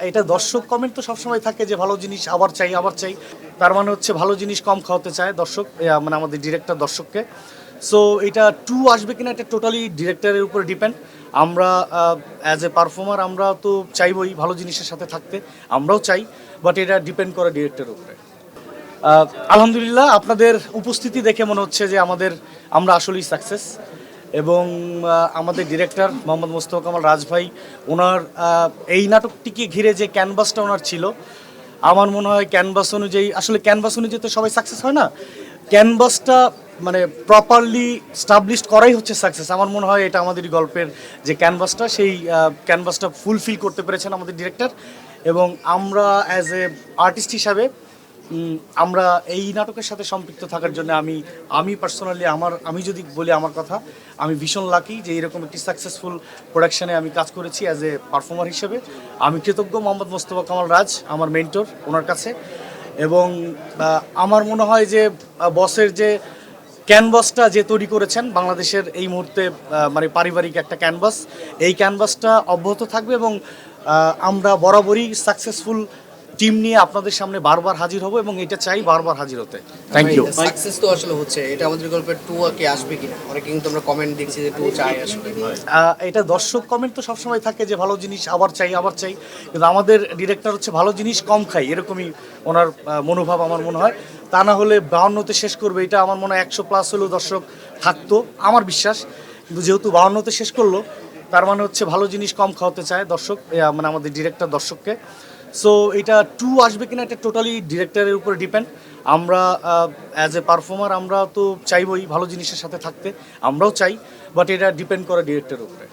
এটা দর্শক কমেন্ট তো সবসময় থাকে যে ভালো জিনিস আবার চাই আবার চাই। তার মানে হচ্ছে ভালো জিনিস কম খাওয়াতে চায় দর্শক, মানে আমাদের ডিরেক্টর দর্শককে। সো এটা টু আসবে কিনা এটা টোটালি ডিরেক্টরের উপরে ডিপেন্ড। আমরা অ্যাজ এ পারফর্মার আমরা তো চাইবই ভালো জিনিসের সাথে থাকতে, আমরাও চাই, বাট এটা ডিপেন্ড করে ডিরেক্টরের উপরে। আলহামদুলিল্লাহ, আপনাদের উপস্থিতি দেখে মনে হচ্ছে যে আমরা আসলেই সাকসেস। এবং আমাদের ডিরেক্টর মোহাম্মদ মোস্তফা কামাল রাজ ভাই, ওনার এই নাটকটিকে ঘিরে যে ক্যানভাসটা ওনার ছিল, আমার মনে হয় ক্যানভাস অনুযায়ী তো সবাই সাকসেস হয় না। ক্যানভাসটা মানে প্রপারলি স্টাবলিশড করাই হচ্ছে সাকসেস। আমার মনে হয় এটা আমাদের গল্পের যে ক্যানভাসটা, সেই ক্যানভাসটা ফুলফিল করতে পেরেছেন আমাদের ডিরেক্টর। এবং আমরা অ্যাজ এ আর্টিস্ট হিসাবে আমরা এই নাটকের সাথে সম্পৃক্ত থাকার জন্য আমি পার্সোনালি আমি যদি বলি আমার কথা, আমি ভীষণ লাকি যে এরকম একটি সাকসেসফুল প্রোডাকশানে আমি কাজ করেছি অ্যাজ এ পারফর্মার হিসেবে। আমি কৃতজ্ঞ মোহাম্মদ মোস্তফা কামাল রাজ, আমার মেন্টর, ওনার কাছে। এবং আমার মনে হয় যে বসের যে ক্যানভাসটা যে তৈরি করেছেন বাংলাদেশের এই মুহূর্তে, মানে পারিবারিক একটা ক্যানভাস, এই ক্যানভাসটা অব্যাহত থাকবে। এবং আমরা বরাবরই সাকসেসফুল টিম নিয়ে আপনাদের সামনে বারবার হাজির হব এবং এটা চাই বারবার হাজির হতে। Thank you. সাকসেস তো আসলে হচ্ছে, এটা আমাদের গল্পের টু কে আসবে কিনা, অনেকে কিন্তু আমরা কমেন্ট দেখছি যে টু চাই আসলে। এটা দর্শক কমেন্ট তো সবসময় থাকে যে ভালো জিনিস আবার চাই আবার চাই, কিন্তু আমাদের ডিরেক্টর হচ্ছে ভালো জিনিস কম খাই, এরকমই ওনার মনোভাব আমার মনে হয়। তা না হলে 52তে শেষ করবে, এটা আমার মনে হয় 100+ হলেও দর্শক থাকতো আমার বিশ্বাস। কিন্তু যেহেতু 52তে শেষ করলো, তার মানে হচ্ছে ভালো জিনিস কম খাওয়াতে চায় দর্শক, মানে আমাদের ডিরেক্টর দর্শককে। সো এটা টু আসবে কিনা এটা টোটালি ডিরেক্টরের উপরে ডিপেন্ড। আমরা অ্যাজ এ পারফর্মার আমরা তো চাইবই ভালো জিনিসের সাথে থাকতে, আমরাও চাই, বাট এটা ডিপেন্ড করে ডিরেক্টরের উপরে।